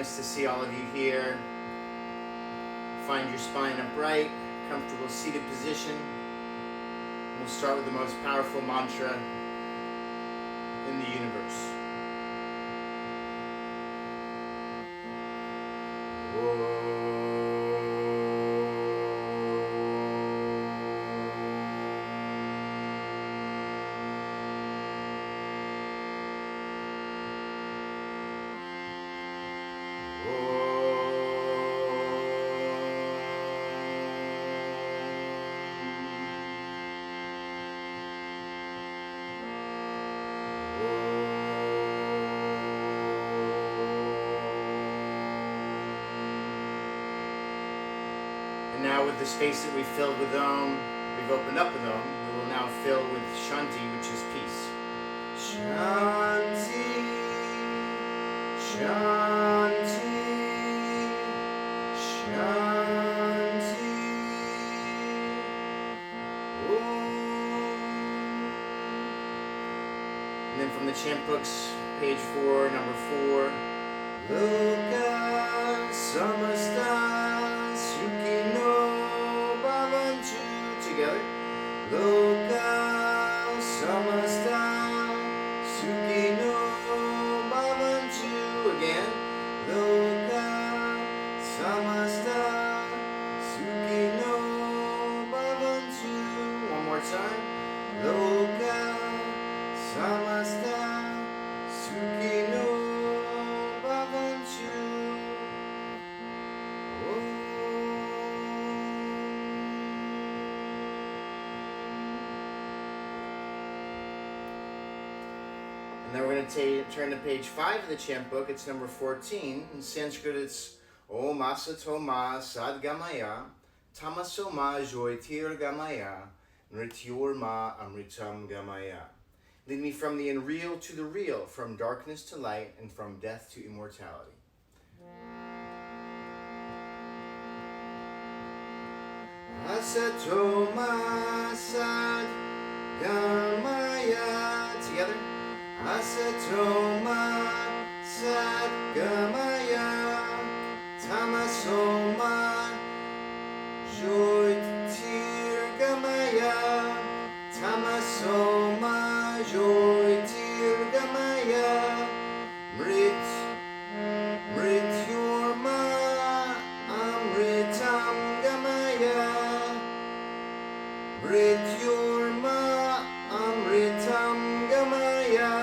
nice to see all of you here. Find your spine upright, comfortable seated position. We'll start with the most powerful mantra in the universe. Now with the space that we filled with Om, we've opened up with Om, we will now fill with Shanti, which is peace. Shanti, Shanti, Shanti. And then from the chant books, page 4, number 4. Loka samasta together. Loka samasta sukhino bhavantu. Again. Loka samasta sukhino bhavantu. One more time. Loka samasta sukhino bhavantu. And then we're going to turn to page 5 of the chant book. It's number 14. In Sanskrit, it's Om Asatoma Sadgamaya Tamasoma Joitir Gamaya Nrityorma Amritam Gamaya. Lead me from the unreal to the real, from darkness to light, and from death to immortality. Asatoma Sadgamaya. Together. Asatoma Sadgamaya Tamasoma Joitirgamaya Tamasoma Joitirgamaya Mrityorma Amritam Gamaya Mrityorma Amritam Gamaya.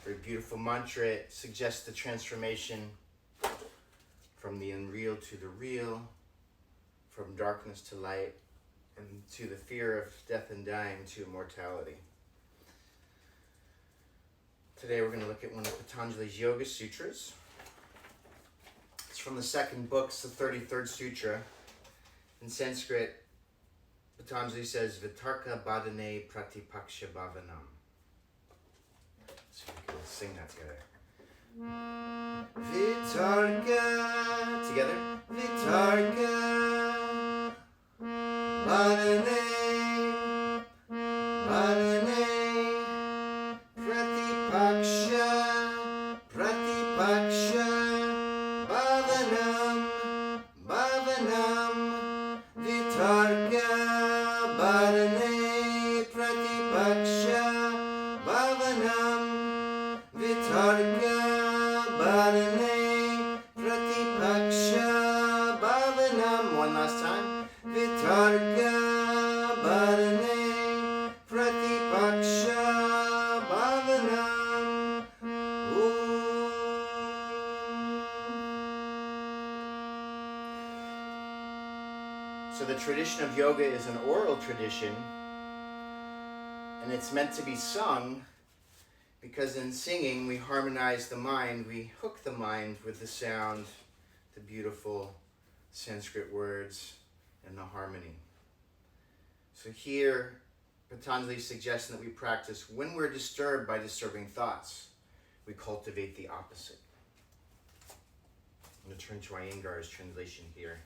Very beautiful mantra. It suggests the transformation from the unreal to the real, from darkness to light, and to the fear of death and dying to immortality. Today we're going to look at one of Patanjali's Yoga Sutras. It's from the second book, it's the 33rd Sutra. In Sanskrit, Patanjali says, Vitarka Badane Pratipaksha Bhavanam. So we can sing that together. Vitarka, together. Vitarka Badane Pratipaksha Bhavanam Vitarka Badane Pratipaksha Bhavanam Vitarka Badane Pratipaksha Bhavanam. One last time. Vitarka Badane Pratipaksha Bhavanam. So the tradition of yoga is an oral tradition, and it's meant to be sung because in singing we harmonize the mind, we hook the mind with the sound, the beautiful Sanskrit words, and the harmony. So here, Patanjali is suggesting that we practice when we're disturbed by disturbing thoughts, we cultivate the opposite. I'm going to turn to Iyengar's translation here.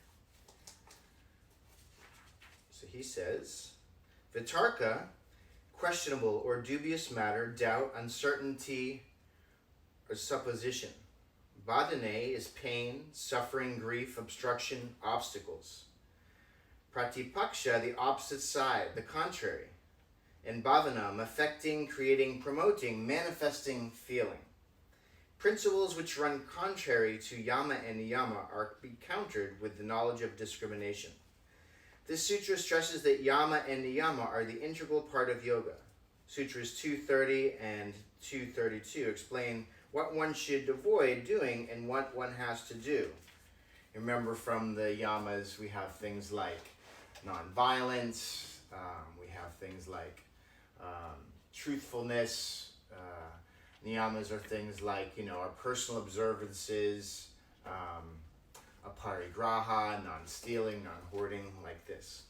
So he says, Vitarka, questionable or dubious matter, doubt, uncertainty, or supposition. Badane is pain, suffering, grief, obstruction, obstacles. Pratipaksha, the opposite side, the contrary. And bhavanam, affecting, creating, promoting, manifesting, feeling. Principles which run contrary to yama and niyama are to be countered with the knowledge of discrimination. This sutra stresses that yama and niyama are the integral part of yoga. Sutras 230 and 232 explain what one should avoid doing and what one has to do. Remember, from the yamas, we have things like nonviolence, we have things like truthfulness. Niyamas are things like, our personal observances, aparigraha, non-stealing, non-hoarding, like this.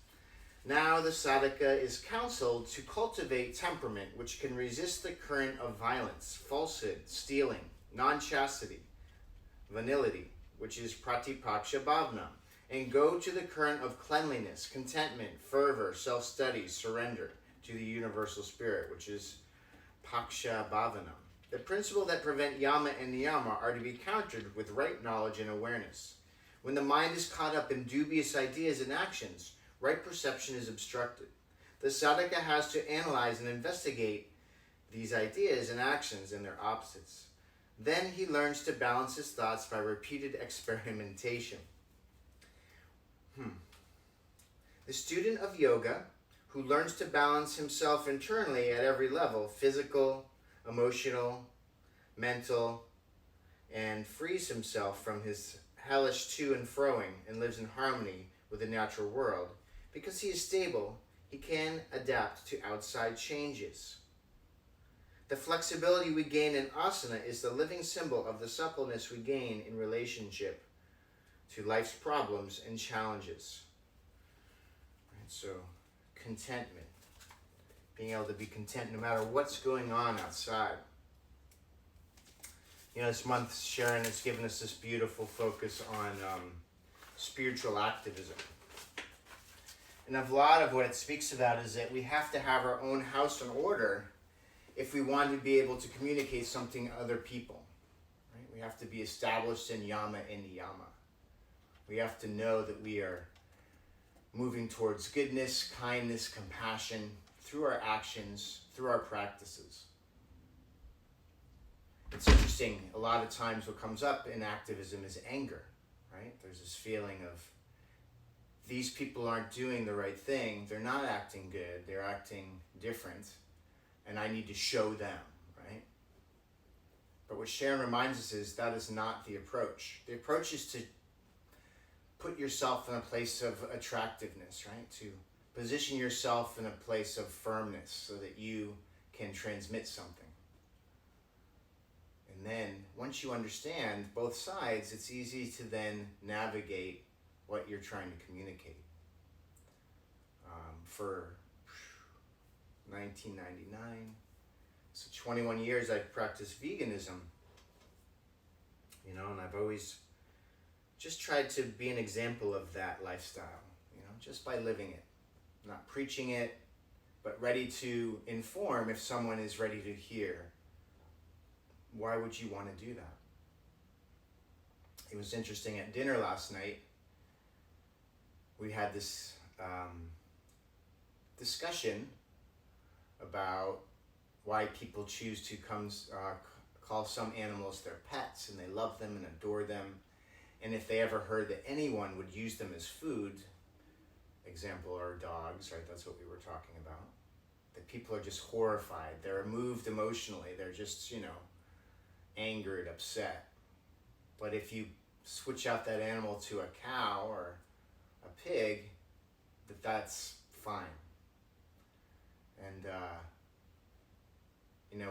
Now the sadhaka is counseled to cultivate temperament which can resist the current of violence, falsehood, stealing, non-chastity, vanillity, which is pratipaksha bhavna, and go to the current of cleanliness, contentment, fervor, self-study, surrender to the universal spirit, which is paksha bhavana. The principle that prevent yama and niyama are to be countered with right knowledge and awareness. When the mind is caught up in dubious ideas and actions, right perception is obstructed. The sadhaka has to analyze and investigate these ideas and actions and their opposites. Then he learns to balance his thoughts by repeated experimentation. The student of yoga, who learns to balance himself internally at every level, physical, emotional, mental, and frees himself from his hellish to and froing and lives in harmony with the natural world, because he is stable, he can adapt to outside changes. The flexibility we gain in asana is the living symbol of the suppleness we gain in relationship to life's problems and challenges. Right, so, contentment. Being able to be content no matter what's going on outside. This month Sharon has given us this beautiful focus on spiritual activism. And a lot of what it speaks about is that we have to have our own house in order if we want to be able to communicate something to other people. Right? We have to be established in yama and niyama. We have to know that we are moving towards goodness, kindness, compassion through our actions, through our practices. It's interesting, a lot of times what comes up in activism is anger, right? There's this feeling of, these people aren't doing the right thing, they're not acting good, they're acting different, and I need to show them, right? But what Sharon reminds us is that is not the approach. The approach is to put yourself in a place of attractiveness, right? To position yourself in a place of firmness so that you can transmit something. And then, once you understand both sides, it's easy to then navigate what you're trying to communicate. For 1999, so 21 years I've practiced veganism, and I've always just tried to be an example of that lifestyle, just by living it. Not preaching it, but ready to inform if someone is ready to hear. Why would you want to do that? It was interesting, at dinner last night, we had this discussion about why people choose to call some animals their pets, and they love them and adore them. And if they ever heard that anyone would use them as food, example are dogs, right? That's what we were talking about. That people are just horrified. They're moved emotionally. They're just, angered, upset. But if you switch out that animal to a cow or a pig, that's fine. And,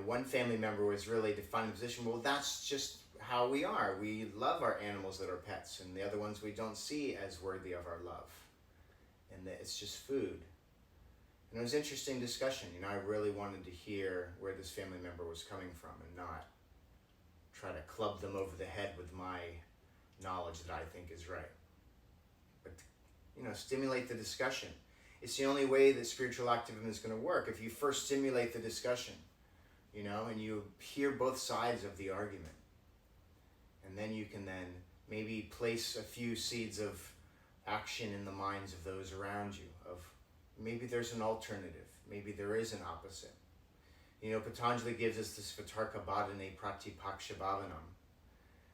one family member was really defining the position, well, that's just how we are. We love our animals that are pets, and the other ones we don't see as worthy of our love. And that it's just food. And it was an interesting discussion. I really wanted to hear where this family member was coming from and not try to club them over the head with my knowledge that I think is right. But, stimulate the discussion. It's the only way that spiritual activism is going to work. If you first stimulate the discussion, and you hear both sides of the argument. And then you can then maybe place a few seeds of action in the minds of those around you, of maybe there's an alternative, maybe there is an opposite. Patanjali gives us this Vitarka Badane Pratipaksha Bhavanam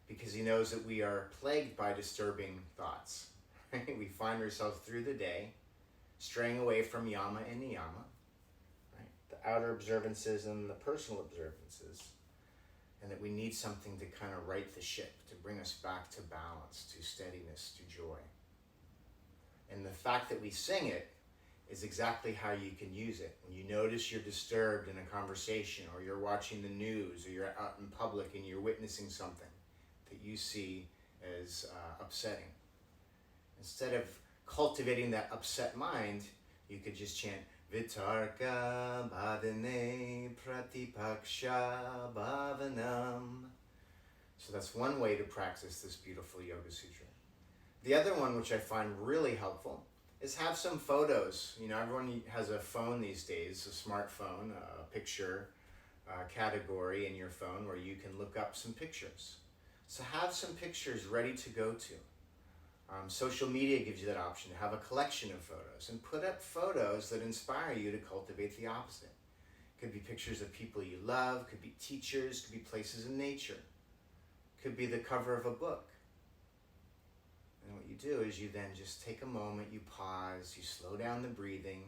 because he knows that we are plagued by disturbing thoughts. Right? We find ourselves through the day straying away from yama and niyama, right? The outer observances and the personal observances, and that we need something to kind of right the ship, to bring us back to balance, to steadiness, to joy. And the fact that we sing it is exactly how you can use it. When you notice you're disturbed in a conversation, or you're watching the news, or you're out in public and you're witnessing something that you see as upsetting. Instead of cultivating that upset mind, you could just chant Vitarka Badane Pratipaksha Bhavanam. So that's one way to practice this beautiful Yoga Sutra. The other one, which I find really helpful, is have some photos. Everyone has a phone these days, a smartphone, a picture category in your phone where you can look up some pictures. So have some pictures ready to go to. Social media gives you that option to have a collection of photos and put up photos that inspire you to cultivate the opposite. Could be pictures of people you love, could be teachers, could be places in nature, could be the cover of a book. And what you do is you then just take a moment, you pause, you slow down the breathing,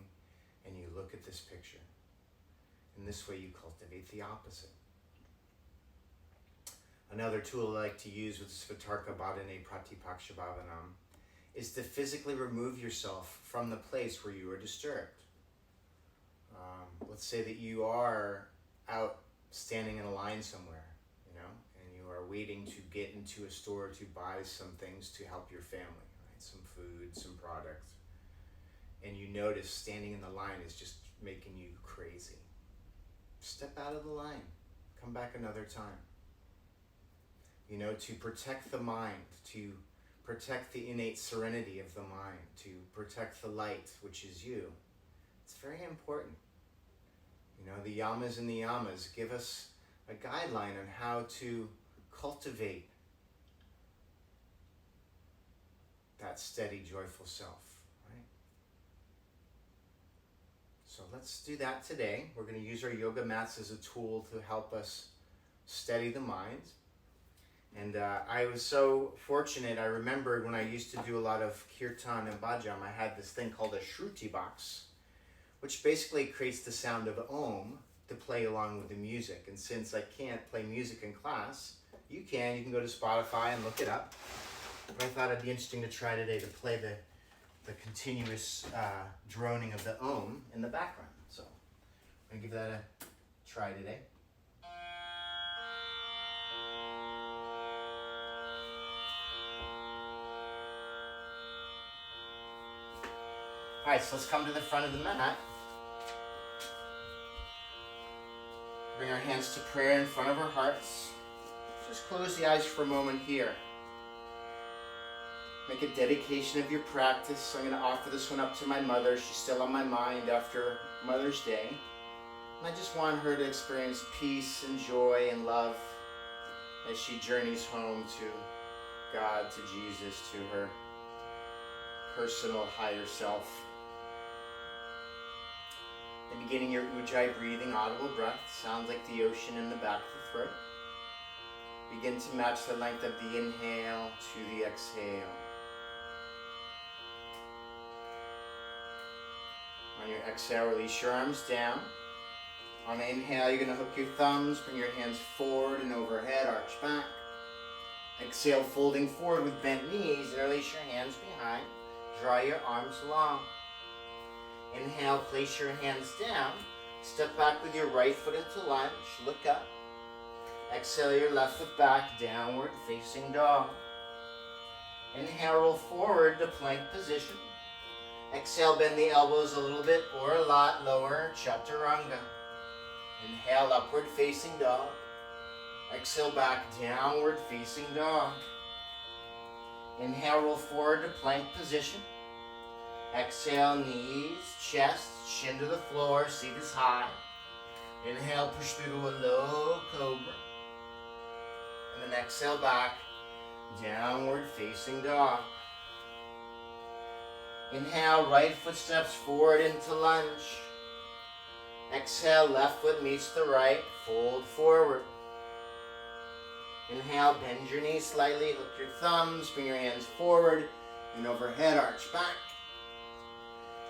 and you look at this picture. And this way you cultivate the opposite. Another tool I like to use with Vitarka Badane Pratipaksha Bhavanam is to physically remove yourself from the place where you are disturbed. Let's say that you are out standing in a line somewhere, and you are waiting to get into a store to buy some things to help your family, right? Some food, some product. And you notice standing in the line is just making you crazy. Step out of the line. Come back another time. To protect the mind, to protect the innate serenity of the mind, to protect the light, which is you. It's very important. The yamas and niyamas give us a guideline on how to cultivate that steady, joyful self, right? So let's do that today. We're going to use our yoga mats as a tool to help us steady the mind. And I was so fortunate. I remembered when I used to do a lot of kirtan and bhajam, I had this thing called a shruti box, which basically creates the sound of Om to play along with the music. And since I can't play music in class, you can go to Spotify and look it up. But I thought it'd be interesting to try today to play the continuous droning of the Om in the background. So I'm going to give that a try today. Alright, so let's come to the front of the mat. Bring our hands to prayer in front of our hearts. Just close the eyes for a moment here. Make a dedication of your practice. So I'm going to offer this one up to my mother. She's still on my mind after Mother's Day. And I just want her to experience peace and joy and love as she journeys home to God, to Jesus, to her personal higher self. And beginning your Ujjayi breathing, audible breath, sounds like the ocean in the back of the throat. Begin to match the length of the inhale to the exhale. On your exhale, release your arms down. On the inhale, you're going to hook your thumbs, bring your hands forward and overhead, arch back. Exhale, folding forward with bent knees, and release your hands behind. Draw your arms long. Inhale, place your hands down. Step back with your right foot into lunge. Look up. Exhale your left foot back, downward facing dog. Inhale, roll forward to plank position. Exhale, bend the elbows a little bit or a lot lower, chaturanga. Inhale, upward facing dog. Exhale back, downward facing dog. Inhale, roll forward to plank position. Exhale, knees, chest, shin to the floor, seat is high. Inhale, push through to a low cobra. And then exhale back, downward facing dog. Inhale, right foot steps forward into lunge. Exhale, left foot meets the right, fold forward. Inhale, bend your knees slightly, hook your thumbs, bring your hands forward and overhead, arch back.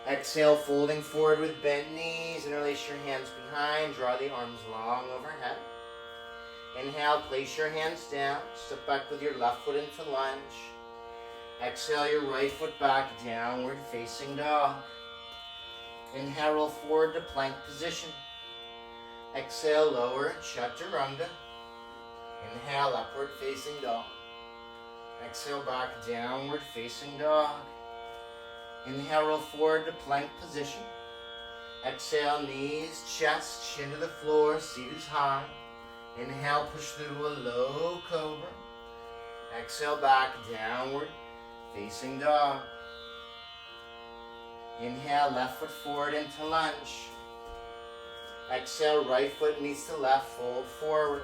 Exhale, folding forward with bent knees, interlace your hands behind, draw the arms long overhead. Inhale, place your hands down, step back with your left foot into lunge. Exhale, your right foot back, downward facing dog. Inhale, roll forward to plank position. Exhale, lower, chaturanga. Inhale, upward facing dog. Exhale, back, downward facing dog. Inhale, roll forward to plank position. Exhale, knees, chest, shin to the floor, seat is high. Inhale, push through to a low cobra. Exhale, back, downward facing dog. Inhale, left foot forward into lunge. Exhale, right foot meets the left, fold forward.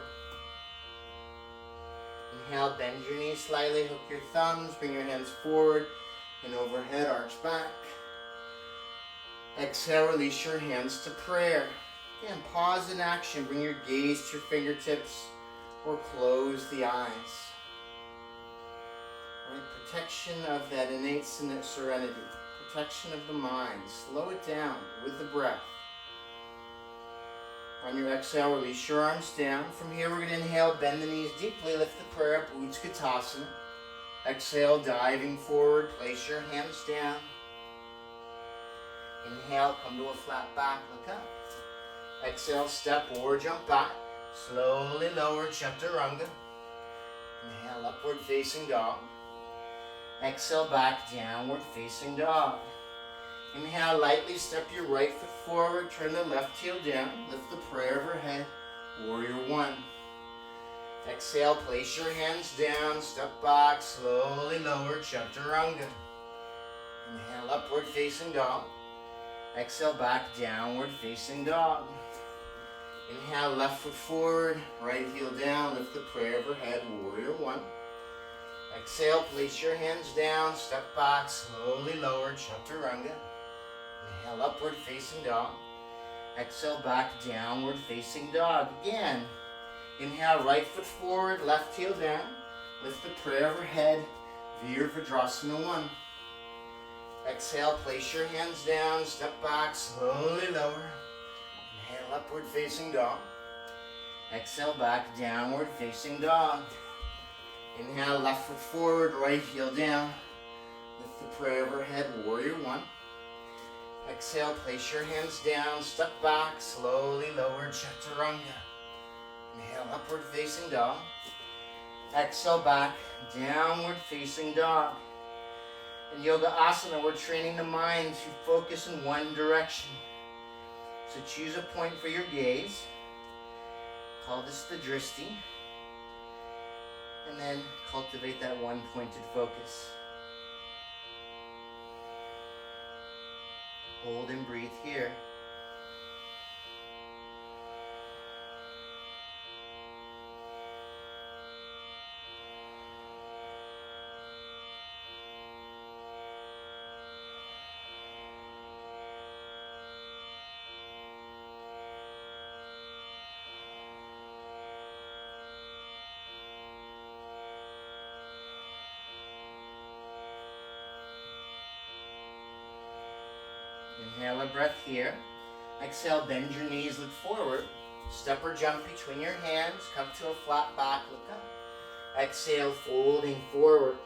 Inhale, bend your knees slightly, hook your thumbs, bring your hands forward and overhead, arch back. Exhale, release your hands to prayer. Again, pause in action, bring your gaze to your fingertips or close the eyes. Right, protection of that innate serenity, protection of the mind. Slow it down with the breath. On your exhale, release your arms down. From here, we're going to inhale, bend the knees deeply, lift the prayer up, Utkatasana. Exhale, diving forward, place your hands down. Inhale, come to a flat back, look up. Exhale, step or jump back. Slowly lower, chaturanga. Inhale, upward facing dog. Exhale, back, downward facing dog. Inhale, lightly step your right foot forward, turn the left heel down, lift the prayer overhead, warrior one. Exhale, place your hands down, step back, slowly lower, chaturanga. Inhale, upward facing dog. Exhale, back, downward facing dog. Inhale, left foot forward, right heel down, lift the prayer overhead, warrior one. Exhale, place your hands down, step back, slowly lower, chaturanga. Inhale, upward facing dog. Exhale, back, downward facing dog. Again, inhale, right foot forward, left heel down. Lift the prayer overhead, Virabhadrasana 1. Exhale, place your hands down, step back, slowly lower. Inhale, upward facing dog. Exhale, back, downward facing dog. Inhale, left foot forward, right heel down. Lift the prayer overhead, warrior one. Exhale, place your hands down, step back, slowly lower, chaturanga. Inhale, upward facing dog. Exhale, back, downward facing dog. In Yoga Asana, we're training the mind to focus in one direction. So choose a point for your gaze. Call this the drishti. And then cultivate that one pointed focus. Hold and breathe here. Inhale a breath here. Exhale, bend your knees, look forward. Step or jump between your hands. Come to a flat back, look up. Exhale, folding forward.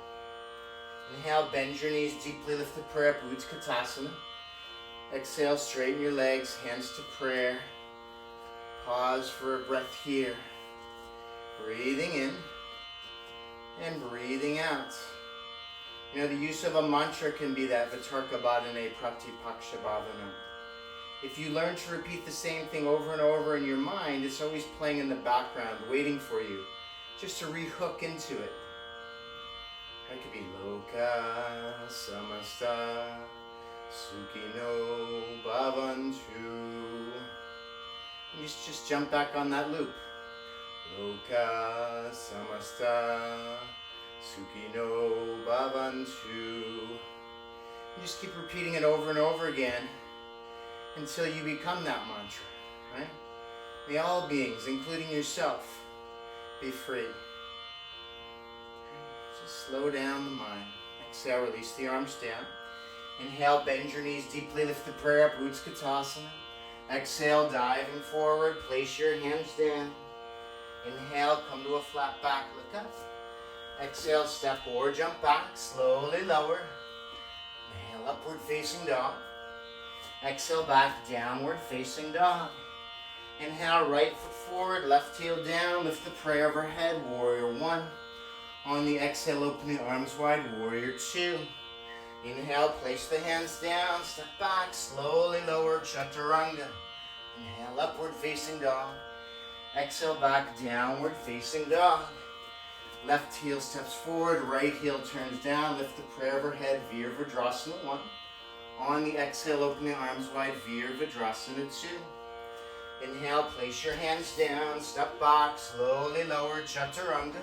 Inhale, bend your knees deeply, lift the prayer up, Utkatasana. Exhale, straighten your legs, hands to prayer. Pause for a breath here. Breathing in and breathing out. You know, the use of a mantra can be that Vitarka Bhadane Pratipaksha Bhavana. If you learn to repeat the same thing over and over in your mind, it's always playing in the background, waiting for you, just to re-hook into it. It could be Loka Samasta Sukhino Bhavantu. And just jump back on that loop. Loka Samasta Sukhino Bhavantu. You just keep repeating it over and over again until you become that mantra, right? May all beings, including yourself, be free. Just slow down the mind. Exhale, release the arms down. Inhale, bend your knees deeply, lift the prayer up, Utkatasana. Exhale, diving forward, place your hands down. Inhale, come to a flat back, look up. Exhale, step forward, jump back, slowly lower. Inhale, upward facing dog. Exhale, back, downward facing dog. Inhale, right foot forward, left heel down, lift the prayer overhead, warrior one. On the exhale, open the arms wide, warrior two. Inhale, place the hands down, step back, slowly lower, chaturanga. Inhale, upward facing dog. Exhale, back, downward facing dog. Left heel steps forward, right heel turns down, lift the prayer overhead, Virabhadrasana 1. On the exhale, open the arms wide, Virabhadrasana 2. Inhale, place your hands down, step back, slowly lower, chaturanga.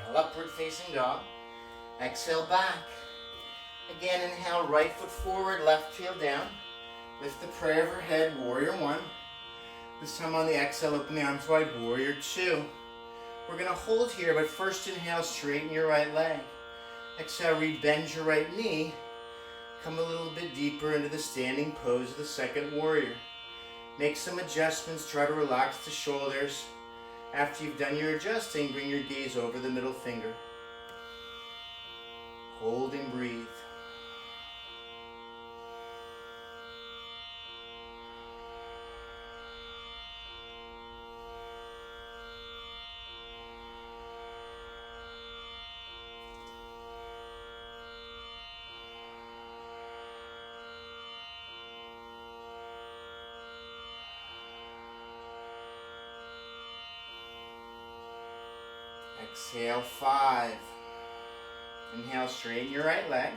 Inhale, upward facing dog. Exhale, back. Again, inhale, right foot forward, left heel down. Lift the prayer overhead, warrior one. This time on the exhale, open the arms wide, warrior two. We're going to hold here, but first inhale, straighten your right leg. Exhale, re-bend your right knee. Come a little bit deeper into the standing pose of the second warrior. Make some adjustments, try to relax the shoulders. After you've done your adjusting, bring your gaze over the middle finger. Hold and breathe. Exhale, 5. Inhale, straighten your right leg.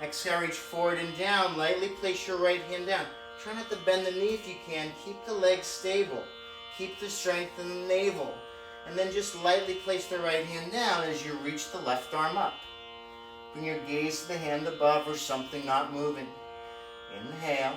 Exhale, reach forward and down. Lightly place your right hand down. Try not to bend the knee if you can. Keep the legs stable. Keep the strength in the navel. And then just lightly place the right hand down as you reach the left arm up. Bring your gaze to the hand above or something not moving. Inhale.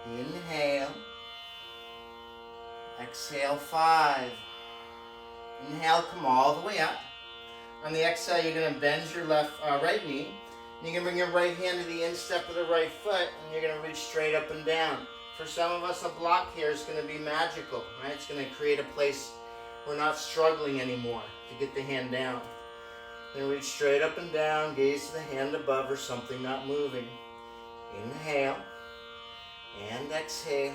Inhale. Exhale, 5. Inhale, come all the way up. On the exhale, you're going to bend your right knee. And you're going to bring your right hand to the instep of the right foot, and you're going to reach straight up and down. For some of us, a block here is going to be magical, right? It's going to create a place we're not struggling anymore to get the hand down. Then reach straight up and down, gaze to the hand above or something not moving. Inhale. And exhale.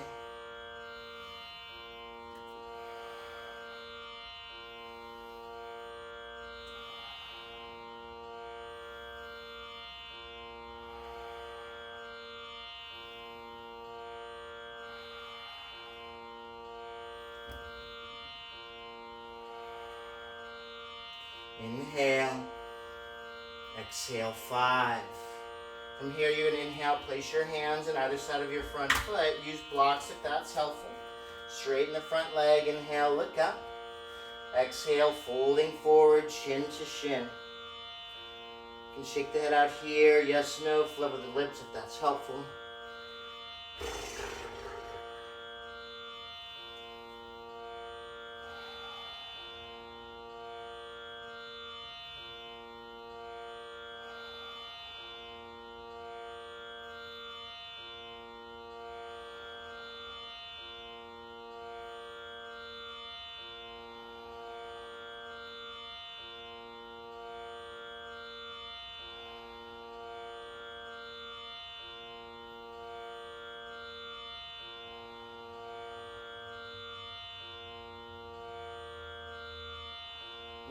Inhale. Exhale, 5. From here, you're going to inhale, place your hands on either side of your front foot. Use blocks if that's helpful. Straighten the front leg. Inhale, look up. Exhale, folding forward, chin to shin. You can shake the head out here. Yes, no, flutter the lips if that's helpful.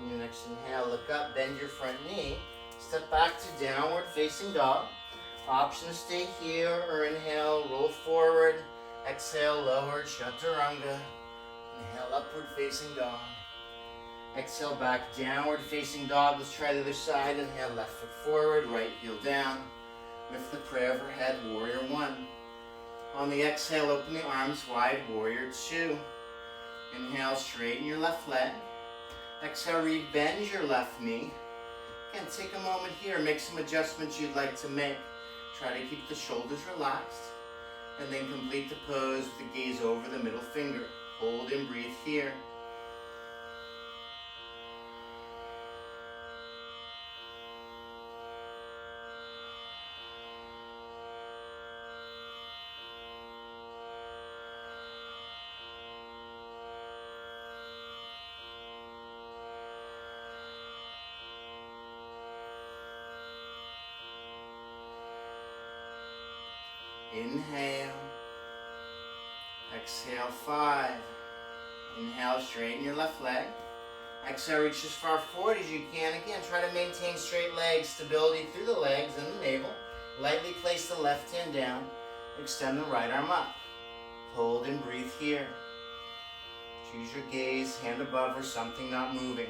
On your next inhale, look up, bend your front knee. Step back to downward facing dog. Option to stay here or inhale, roll forward. Exhale, lower, chaturanga. Inhale, upward facing dog. Exhale, back, downward facing dog. Let's try the other side. Inhale, left foot forward, right heel down. Lift the prayer overhead, warrior one. On the exhale, open the arms wide, warrior two. Inhale, straighten your left leg. Exhale, re-bend your left knee. Again, take a moment here, make some adjustments you'd like to make. Try to keep the shoulders relaxed. And then complete the pose with the gaze over the middle finger. Hold and breathe here. Inhale. Exhale, 5. Inhale, straighten your left leg. Exhale, reach as far forward as you can. Again, try to maintain straight legs, stability through the legs and the navel. Lightly place the left hand down. Extend the right arm up. Hold and breathe here. Choose your gaze, hand above or something not moving.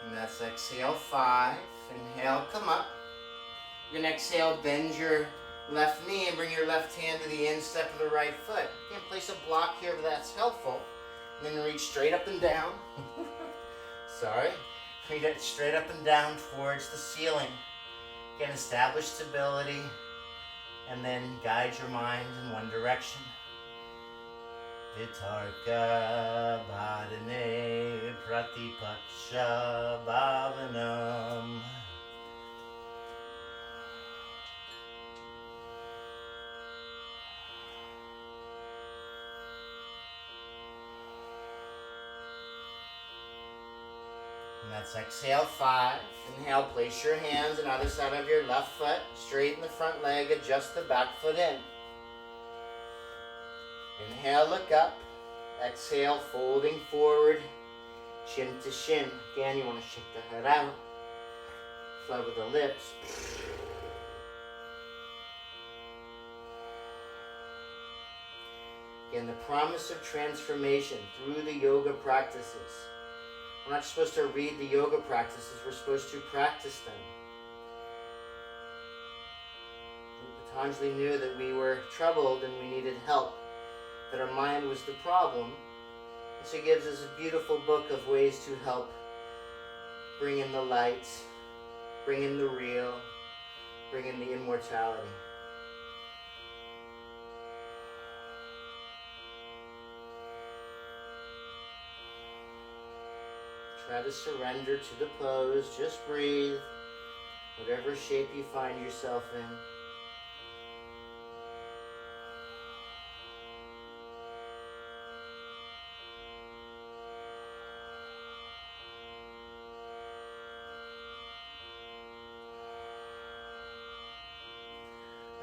And that's exhale, 5. Inhale, come up. You're gonna exhale, bend your left knee and bring your left hand to the instep of the right foot. You can place a block here if that's helpful. And then reach straight up and down. Sorry. Reach it straight up and down towards the ceiling. Again, establish stability and then guide your mind in one direction. Vitarka Bhadane Pratipaksha Bhavanam. And that's exhale, 5. Inhale, place your hands on either side of your left foot. Straighten the front leg, adjust the back foot in. Inhale, look up. Exhale, folding forward, chin to shin. Again, you want to shake the head out. Flow with the lips. Again, the promise of transformation through the yoga practices. We're not supposed to read the yoga practices, we're supposed to practice them. Patanjali knew that we were troubled and we needed help, that our mind was the problem. And so he gives us a beautiful book of ways to help bring in the light, bring in the real, bring in the immortality. Try to surrender to the pose. Just breathe. Whatever shape you find yourself in.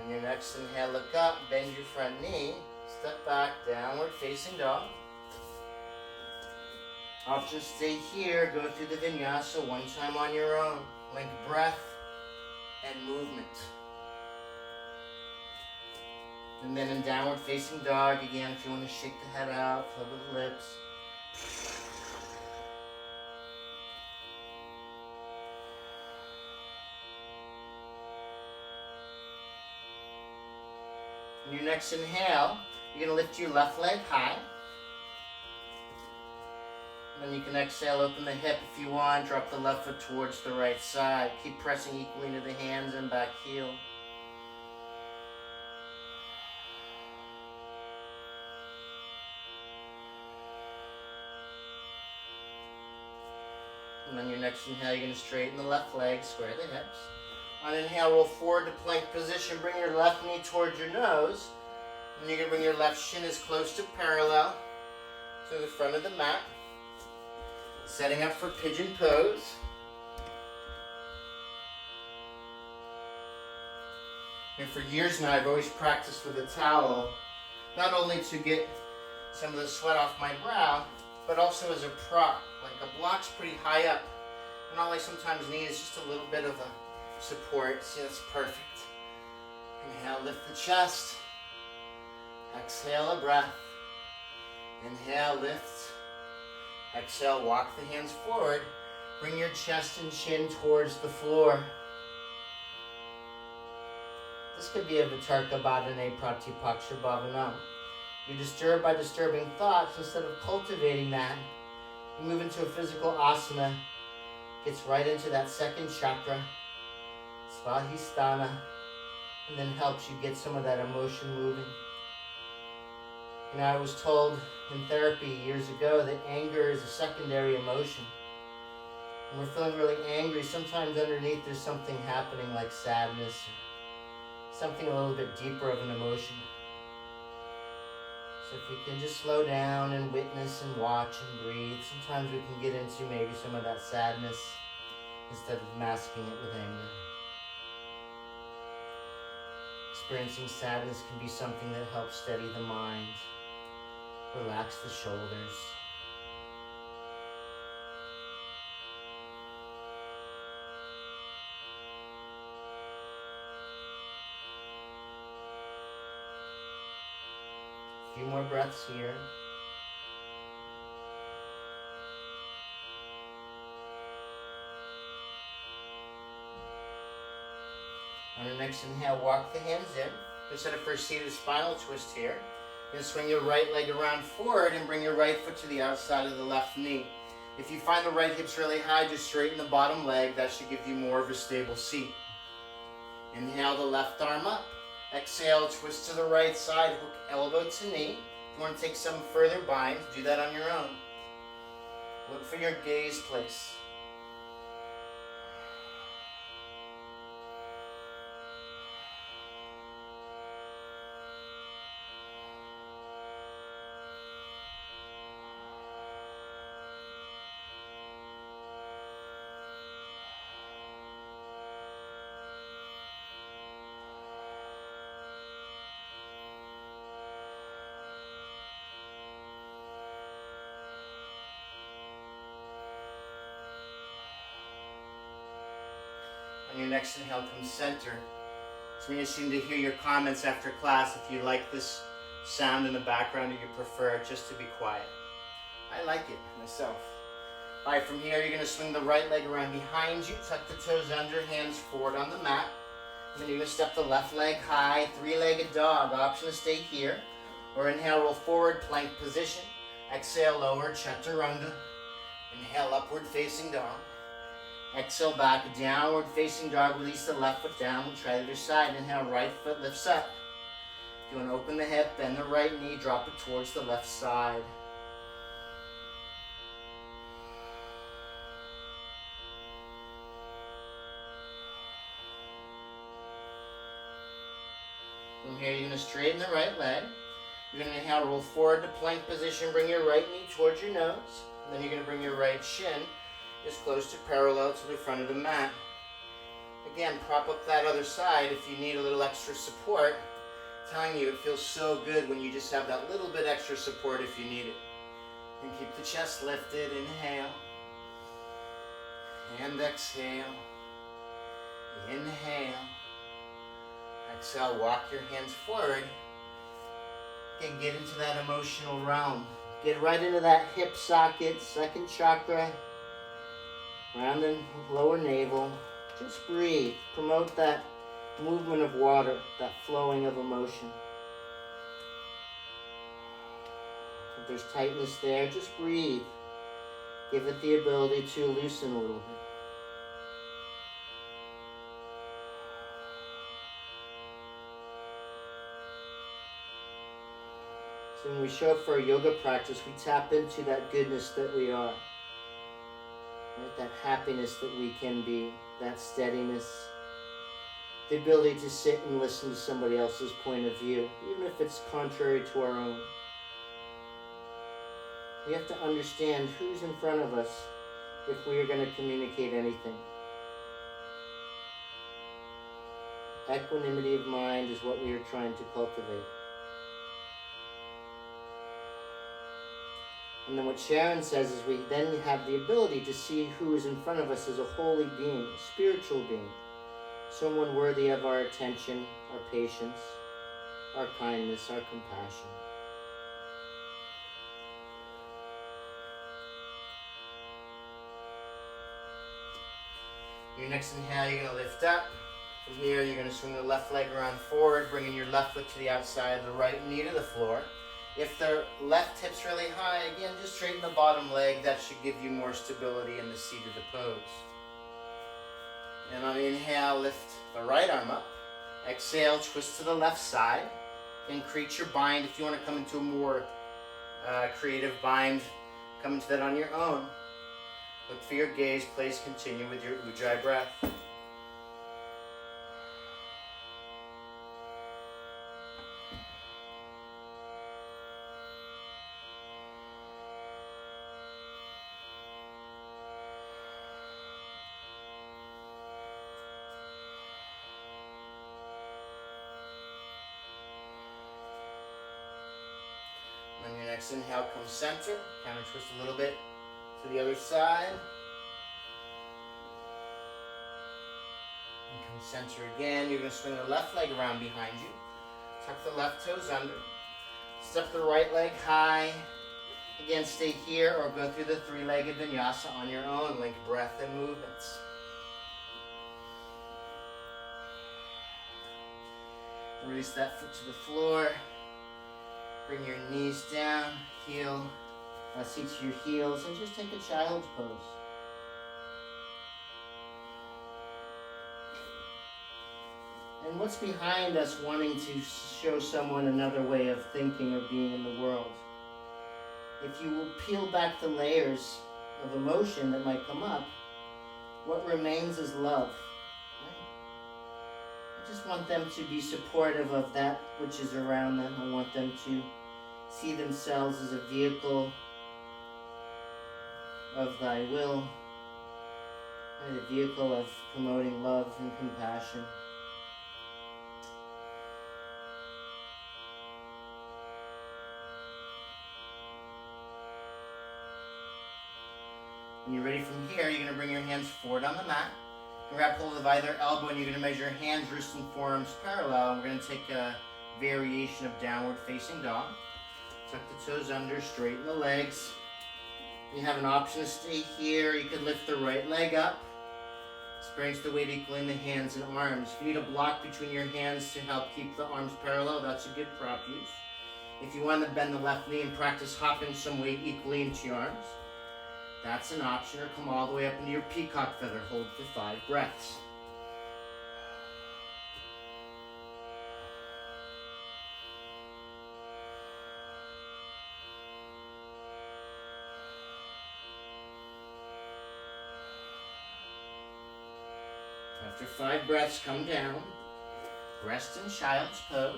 On your next inhale, look up, bend your front knee, step back, downward facing dog. Option stay here, go through the vinyasa one time on your own. Link breath and movement. And then in downward facing dog, again, if you want to shake the head out, flow with the lips. On your next inhale, you're going to lift your left leg high. Then you can exhale, open the hip if you want, drop the left foot towards the right side. Keep pressing equally into the hands and back heel. And on your next inhale, you're going to straighten the left leg, square the hips. On inhale, roll forward to plank position. Bring your left knee towards your nose. And you're going to bring your left shin as close to parallel to the front of the mat. Setting up for pigeon pose. And for years now, I've always practiced with a towel, not only to get some of the sweat off my brow, but also as a prop. Like a block's pretty high up, and all I sometimes need is just a little bit of a support. See, that's perfect. Inhale, lift the chest. Exhale, a breath. Inhale, lift. Exhale, walk the hands forward. Bring your chest and chin towards the floor. This could be a Vitarka Badane Pratipaksha Bhavanam. You're disturbed by disturbing thoughts. Instead of cultivating that, you move into a physical asana. Gets right into that second chakra, Svadhisthana, and then helps you get some of that emotion moving. You know, I was told in therapy years ago that anger is a secondary emotion. When we're feeling really angry, sometimes underneath there's something happening like sadness, or something a little bit deeper of an emotion. So if we can just slow down and witness and watch and breathe, sometimes we can get into maybe some of that sadness instead of masking it with anger. Experiencing sadness can be something that helps steady the mind, relax the shoulders. A few more breaths here. On the next inhale, walk the hands in. Instead of for a seated spinal twist here, you're going to swing your right leg around forward and bring your right foot to the outside of the left knee. If you find the right hip's really high, just straighten the bottom leg. That should give you more of a stable seat. Inhale the left arm up. Exhale, twist to the right side, hook elbow to knee. If you want to take some further binds, do that on your own. Look for your gaze place. On your next inhale, come center. It's interesting to hear your comments after class if you like this sound in the background or you prefer it just to be quiet. I like it myself. All right, from here you're going to swing the right leg around behind you, tuck the toes under, hands forward on the mat. And then you're going to step the left leg high, three-legged dog. Option to stay here. Or inhale, roll forward, plank position. Exhale, lower, chaturanga. Inhale, upward facing dog. Exhale, back, downward facing dog. Release the left foot down. We'll try the other side. Inhale, right foot lifts up. If you want to open the hip, bend the right knee, drop it towards the left side. From here, you're going to straighten the right leg. You're going to inhale, roll forward to plank position. Bring your right knee towards your nose. And then you're going to bring your right shin as close to parallel to the front of the mat. Again, prop up that other side if you need a little extra support. I'm telling you, it feels so good when you just have that little bit extra support if you need it. And keep the chest lifted. Inhale. And exhale. Inhale. Exhale, walk your hands forward. Again, get into that emotional realm. Get right into that hip socket, second chakra. Round the lower navel. Just breathe. Promote that movement of water, that flowing of emotion. If there's tightness there, just breathe. Give it the ability to loosen a little bit. So when we show up for a yoga practice, we tap into that goodness that we are. Right? That happiness that we can be, that steadiness, the ability to sit and listen to somebody else's point of view, even if it's contrary to our own. We have to understand who's in front of us if we are going to communicate anything. Equanimity of mind is what we are trying to cultivate. And then what Sharon says is we then have the ability to see who is in front of us as a holy being, a spiritual being, someone worthy of our attention, our patience, our kindness, our compassion. Your next inhale, you're going to lift up. From here, you're going to swing the left leg around forward, bringing your left foot to the outside, the right knee to the floor. If the left hip's really high, again, just straighten the bottom leg. That should give you more stability in the seat of the pose. And on the inhale, lift the right arm up. Exhale, twist to the left side. And create your bind. If you want to come into a more creative bind, come into that on your own. Look for your gaze. Please continue with your Ujjayi breath. On your next inhale, come center. Counter twist a little bit to the other side. And come center again. You're going to swing the left leg around behind you. Tuck the left toes under. Step the right leg high. Again, stay here or go through the three-legged vinyasa on your own. Link breath and movements. Release that foot to the floor. Bring your knees down, seat to your heels, and just take a child's pose. And what's behind us wanting to show someone another way of thinking or being in the world? If you will peel back the layers of emotion that might come up, what remains is love. I just want them to be supportive of that which is around them. I want them to see themselves as a vehicle of thy will, and a vehicle of promoting love and compassion. When you're ready from here, you're going to bring your hands forward on the mat. Grab hold of either elbow, and you're going to measure your hands, wrists, and forearms parallel. And we're going to take a variation of downward facing dog. Tuck the toes under, straighten the legs. You have an option to stay here. You can lift the right leg up. Experience the weight equaling the hands and arms. If you need a block between your hands to help keep the arms parallel, that's a good prop use. If you want to bend the left knee and practice hopping some weight equally into your arms, that's an option, or come all the way up into your peacock feather. Hold for 5 breaths. After 5 breaths, come down. Rest in child's pose.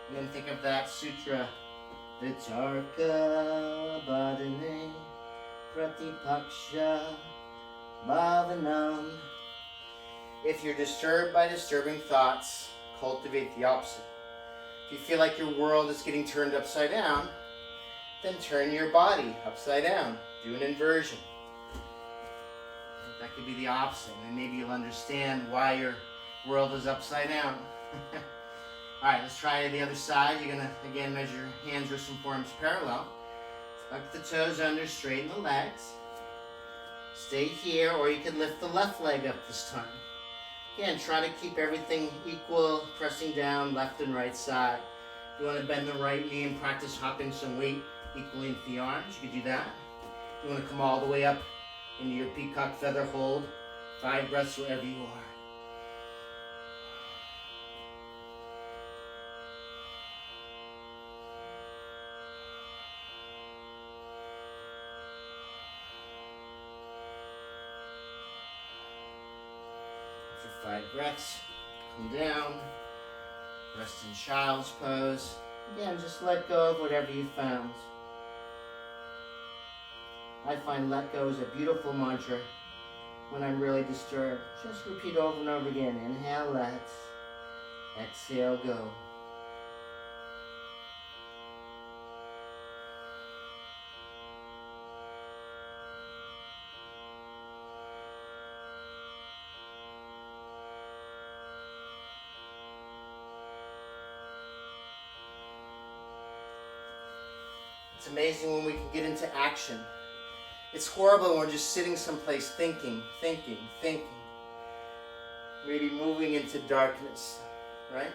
And then think of that sutra. Vitarka Badane Pratipaksha Bhavanam. If you're disturbed by disturbing thoughts, cultivate the opposite. If you feel like your world is getting turned upside down, then turn your body upside down. Do an inversion. That could be the opposite, and maybe you'll understand why your world is upside down. Alright, let's try the other side. You're going to, again, measure your hands, wrists, and forearms parallel. Tuck the toes under, straighten the legs. Stay here, or you can lift the left leg up this time. Again, try to keep everything equal, pressing down left and right side. If you want to bend the right knee and practice hopping some weight equally into the arms, you can do that. If you want to come all the way up into your peacock feather, hold 5 breaths wherever you are. After 5 breaths, come down, rest in child's pose. Again, just let go of whatever you found. I find let go is a beautiful mantra when I'm really disturbed. Just repeat over and over again. Inhale, let. Exhale, go. It's amazing when we can get into action. It's horrible when we're just sitting someplace thinking. Maybe moving into darkness, right?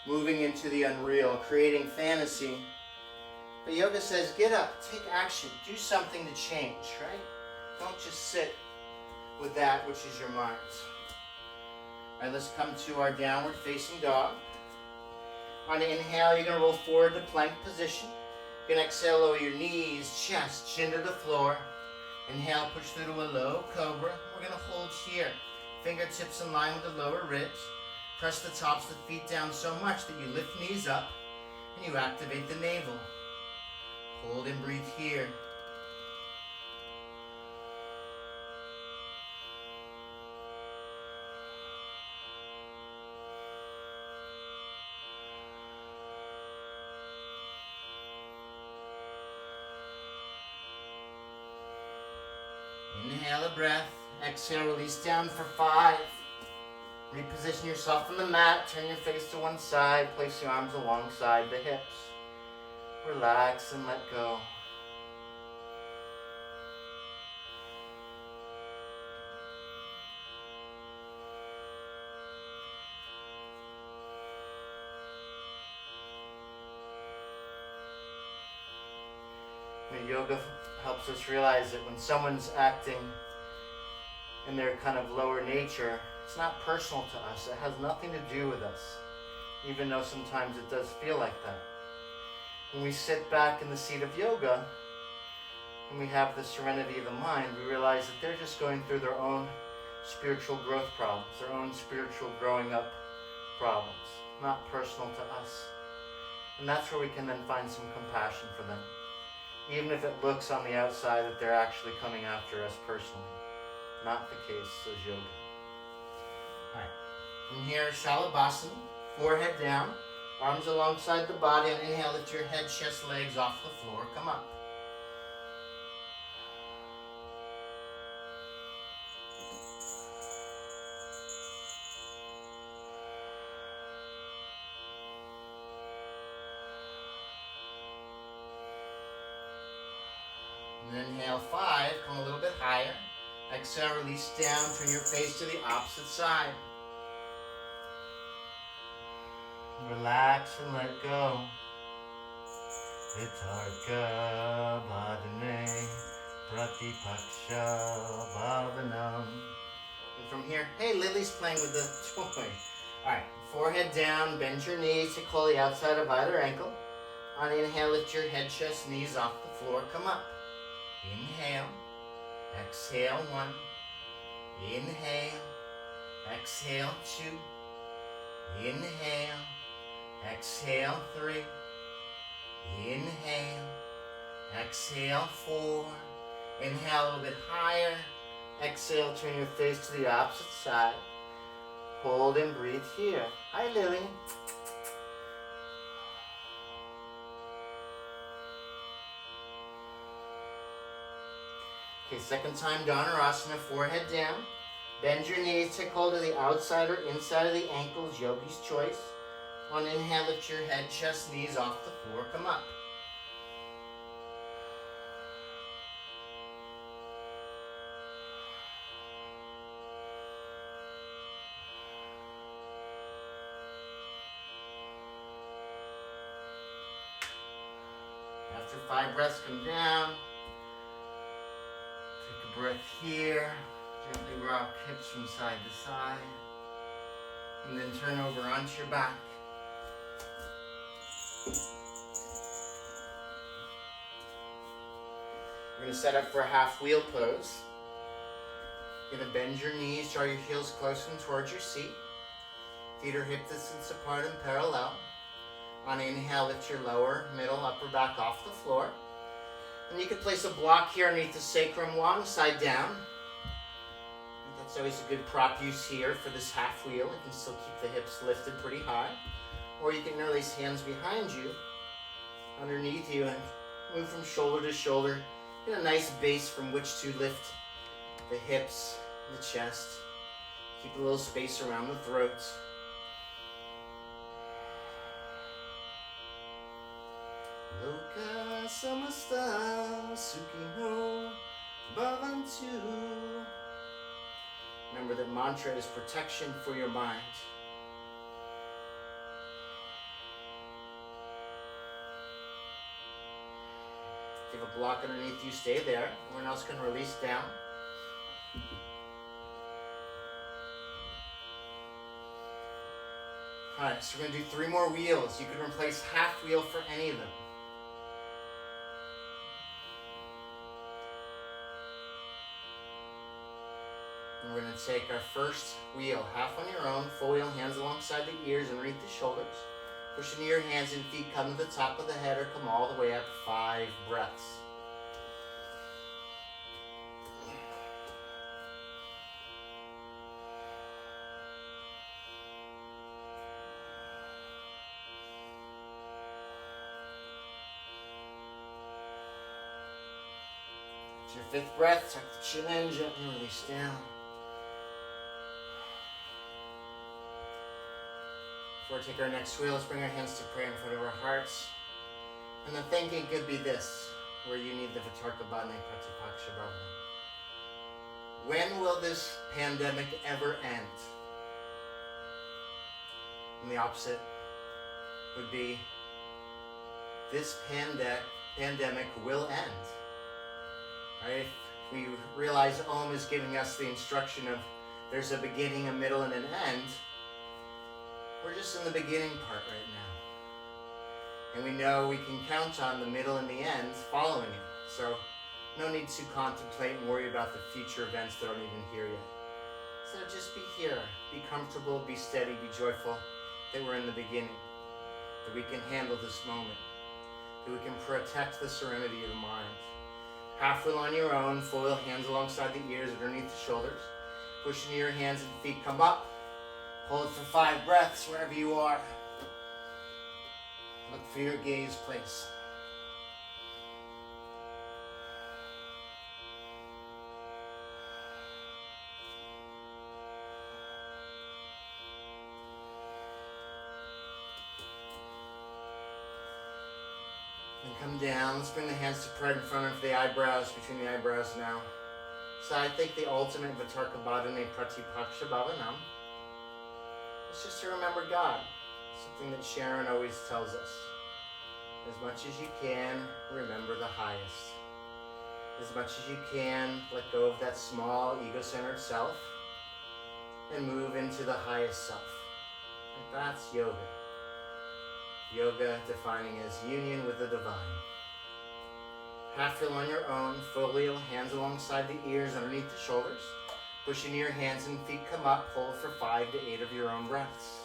Moving into the unreal, creating fantasy. But yoga says, get up, take action, do something to change, right? Don't just sit with that which is your mind. All right, let's come to our downward facing dog. On the inhale, you're going to roll forward to plank position. You're going to exhale, lower your knees, chest, chin to the floor. Inhale, push through to a low cobra. We're going to hold here. Fingertips in line with the lower ribs. Press the tops of the feet down so much that you lift knees up and you activate the navel. Hold and breathe here. Inhale a breath. Exhale, release down for 5. Reposition yourself on the mat. Turn your face to one side. Place your arms alongside the hips. Relax and let go. Yoga helps us realize that when someone's acting in their kind of lower nature, it's not personal to us. It has nothing to do with us, even though sometimes it does feel like that. When we sit back in the seat of yoga and we have the serenity of the mind, we realize that they're just going through their own spiritual growth problems, their own spiritual growing up problems, not personal to us. And that's where we can then find some compassion for them, even if it looks on the outside that they're actually coming after us personally. Not the case, says yoga. All right. From here, Shalabhasana, forehead down, arms alongside the body. On inhale, lift your head, chest, legs off the floor. Come up. And then inhale 5, come a little bit higher. Exhale, release down, turn your face to the opposite side. Relax and let go. Vitarka Bhadane Pratipaksha Bhavanam. And from here, hey, Lily's playing with the toy. Alright, forehead down, bend your knees to call the outside of either ankle. On inhale, lift your head, chest, knees off the floor, come up. Inhale, exhale 1, inhale, exhale 2, inhale, exhale 3, inhale, exhale 4, inhale a little bit higher, exhale, turn your face to the opposite side, hold and breathe here. Hi Lily. Okay, second time Dhanurasana, forehead down. Bend your knees, take hold of the outside or inside of the ankles, yogi's choice. On inhale, lift your head, chest, knees off the floor, come up. After 5 breaths, come down. Breath here, gently rock hips from side to side, and then turn over onto your back. We're going to set up for a half wheel pose. You're going to bend your knees, draw your heels close and towards your seat. Feet are hip distance apart and parallel. On inhale, lift your lower, middle, upper back off the floor. And you can place a block here underneath the sacrum, long side down. That's always a good prop use here for this half wheel. You can still keep the hips lifted pretty high. Or you can release hands behind you, underneath you, and move from shoulder to shoulder. Get a nice base from which to lift the hips, the chest. Keep a little space around the throat. Loka samasta sukino bhavantu. Remember that mantra is protection for your mind. If you have a block underneath you, stay there. Everyone else can release down. Alright, so we're going to do 3 more wheels. You can replace half wheel for any of them. And we're going to take our first wheel, half on your own, full wheel, hands alongside the ears, underneath the shoulders. Push into your hands and feet, come to the top of the head or come all the way up, 5 breaths. Your 5th breath, tuck the chin in, gently release down. Before we take our next wheel, let's bring our hands to prayer in front of our hearts. And the thinking could be this, where you need the Vitarka Bhane Pratipaksha Bhavana. When will this pandemic ever end? And the opposite would be, this pandemic will end. Right? If we realize Om is giving us the instruction of there's a beginning, a middle, and an end, we're just in the beginning part right now. And we know we can count on the middle and the end following it. So no need to contemplate and worry about the future events that aren't even here yet. So just be here, be comfortable, be steady, be joyful that we're in the beginning, that we can handle this moment, that we can protect the serenity of the mind. Half wheel on your own, full wheel, hands alongside the ears, underneath the shoulders. Push into your hands and feet, come up. Hold for 5 breaths wherever you are. Look for your gaze place. And come down. Let's bring the hands to prayer in front of the eyebrows, between the eyebrows now. So I think the ultimate Vitarka Bhane Pratipaksha Bhavanam. It's just to remember God. Something that Sharon always tells us. As much as you can, remember the highest. As much as you can, let go of that small ego-centered self and move into the highest self. And that's yoga. Yoga defining as union with the divine. Half wheel on your own, full wheel, hands alongside the ears, underneath the shoulders. Push into your hands and feet, come up, hold for 5 to 8 of your own breaths.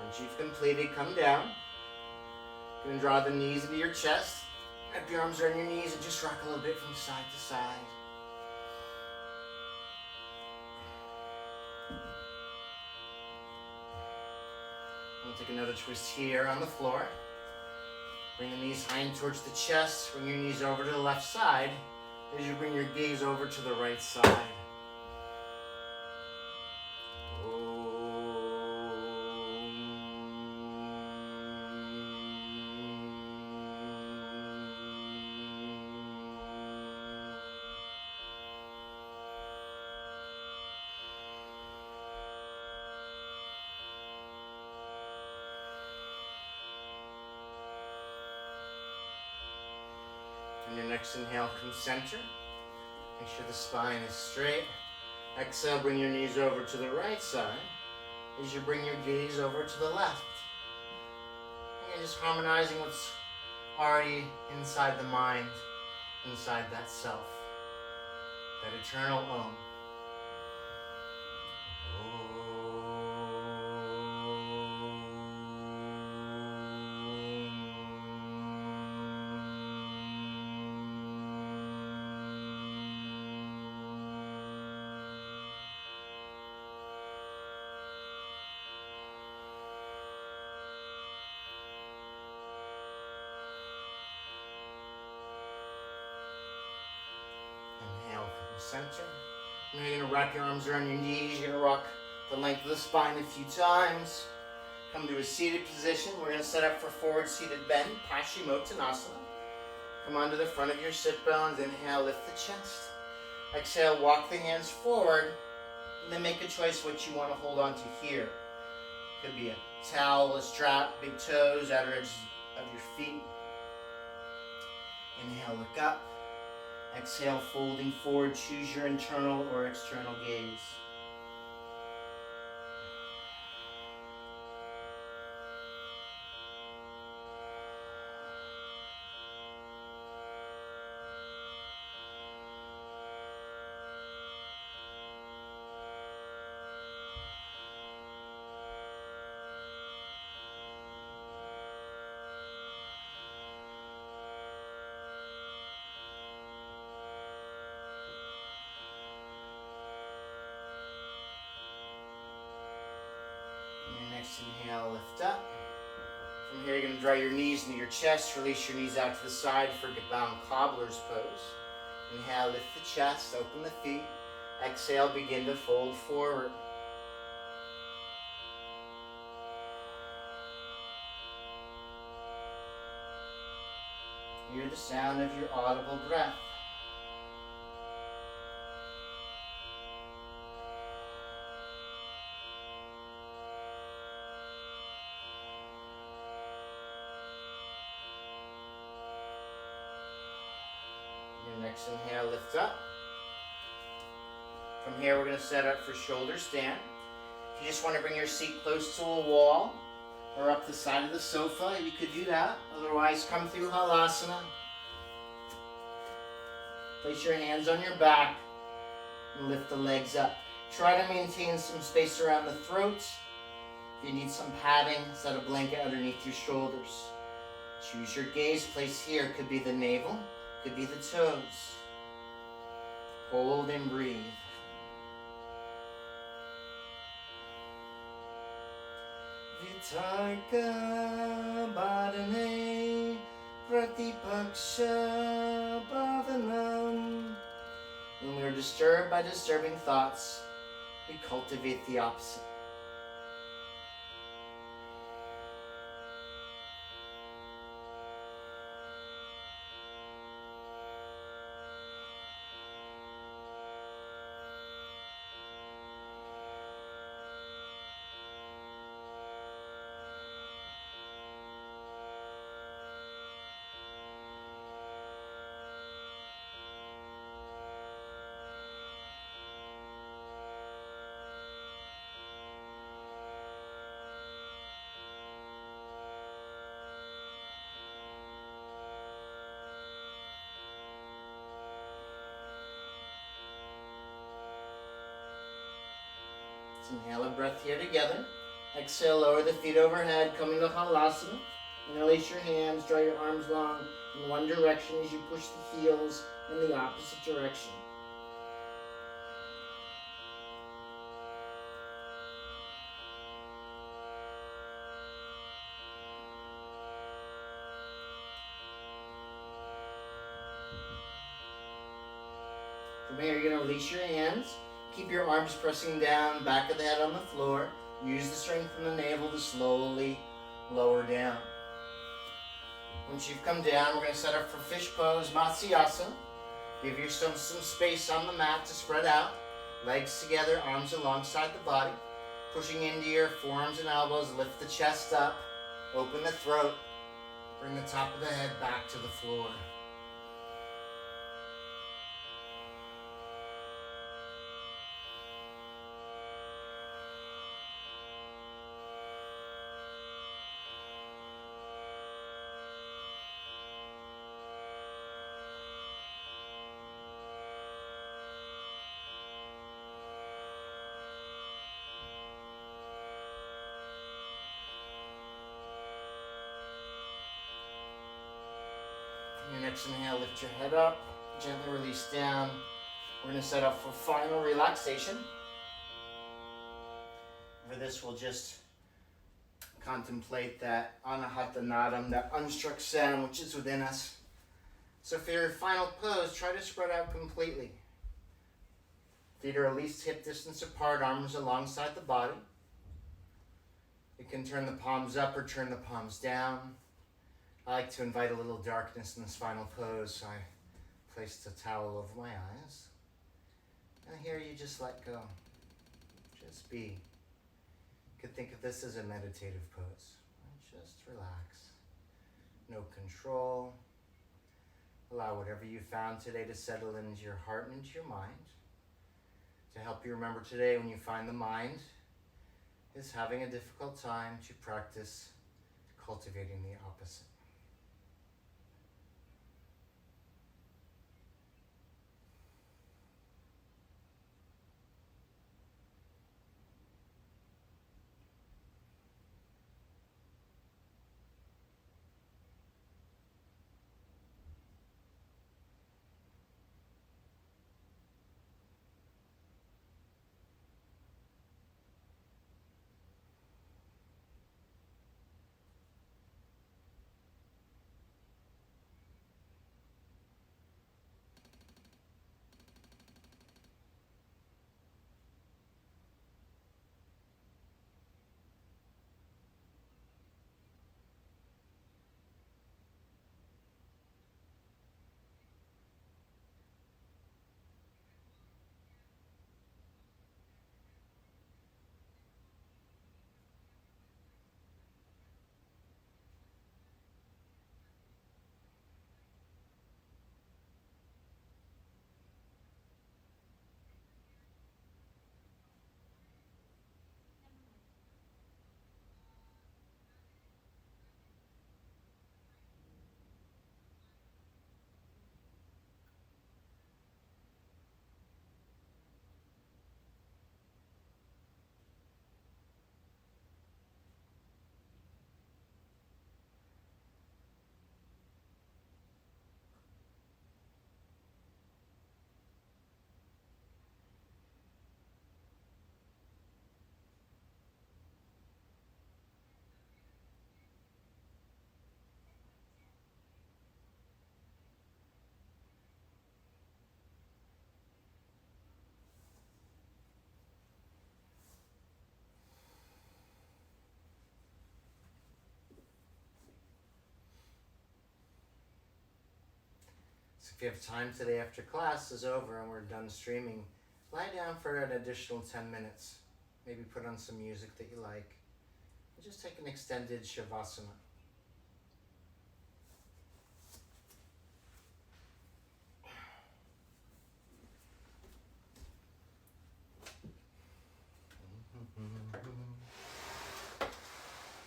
Once you've completed, come down. You're going to draw the knees into your chest. Wrap your arms around your knees and just rock a little bit from side to side. We'll take another twist here on the floor. Bring the knees high in towards the chest. Bring your knees over to the left side as you bring your gaze over to the right side. On your next inhale, come center. Make sure the spine is straight. Exhale, bring your knees over to the right side as you bring your gaze over to the left. Again, just harmonizing what's already inside the mind, inside that self, that eternal Om. Inhale from the center. Now you're going to wrap your arms around your knees. You're going to rock the length of the spine a few times. Come to a seated position. We're going to set up for forward seated bend, Paschimottanasana. Come onto the front of your sit bones. Inhale, lift the chest. Exhale, walk the hands forward. And then make a choice what you want to hold on to here. Could be a towel, a strap, big toes, outer edges of your feet. Inhale, look up. Exhale, folding forward. Choose your internal or external gaze. Next inhale, lift up. From here, you're going to draw your knees into your chest. Release your knees out to the side for bound cobbler's pose. Inhale, lift the chest, open the feet. Exhale, begin to fold forward. Hear the sound of your audible breath. Next inhale, lift up. From here, we're going to set up for shoulder stand. If you just want to bring your seat close to a wall or up the side of the sofa, you could do that. Otherwise, come through Halasana. Place your hands on your back and lift the legs up. Try to maintain some space around the throat. If you need some padding, set a blanket underneath your shoulders. Choose your gaze place here. Could be the navel. Could be the toes. Hold and breathe. Vitarka Badane Pratipaksha Bhavanam. When we are disturbed by disturbing thoughts, we cultivate the opposite. Inhale a breath here together. Exhale, lower the feet overhead, coming to Halasana. And release your hands, draw your arms long in one direction as you push the heels in the opposite direction. From here, you're going to release your hands. Keep your arms pressing down, back of the head on the floor. Use the strength in the navel to slowly lower down. Once you've come down, we're going to set up for fish pose, Matsyasana. Give yourself some space on the mat to spread out. Legs together, arms alongside the body. Pushing into your forearms and elbows, lift the chest up. Open the throat. Bring the top of the head back to the floor. next inhale, lift your head up, gently release down. We're going to set up for final relaxation. For this, we'll just contemplate that anahatanadam, that unstruck sound which is within us. So for your final pose, try to spread out completely. Feet are at least hip distance apart, arms alongside the body. You can turn the palms up or turn the palms down. I like to invite a little darkness in this final pose, so I placed a towel over my eyes. And here you just let go. Just be. You could think of this as a meditative pose. Just relax. No control. Allow whatever you found today to settle into your heart and into your mind. To help you remember today, when you find the mind is having a difficult time, to practice cultivating the opposite. So if you have time today after class is over and we're done streaming, lie down for an additional 10 minutes. Maybe put on some music that you like. And just take an extended Shavasana.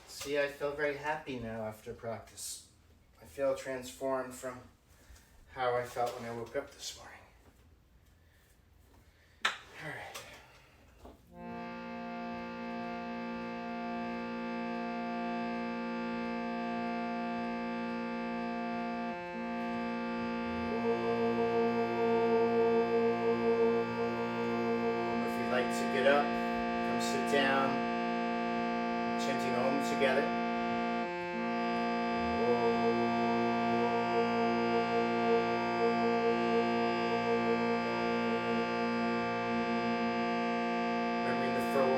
See, I feel very happy now after practice. I feel transformed from how I felt when I woke up this morning. All right. If you'd like to get up, come sit down, chanting Om together.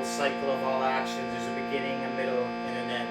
Cycle of all actions, there's a beginning, a middle, and an end.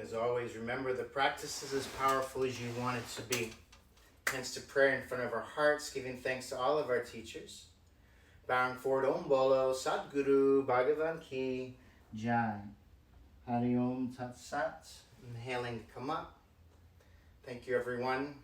As always, remember the practice is as powerful as you want it to be. Hands to prayer in front of our hearts, giving thanks to all of our teachers. Bowing forward, Om Bolo, Sadguru, Bhagavan Ki, Jai. Hari Om Tat Sat. Inhaling to come up. Thank you, everyone.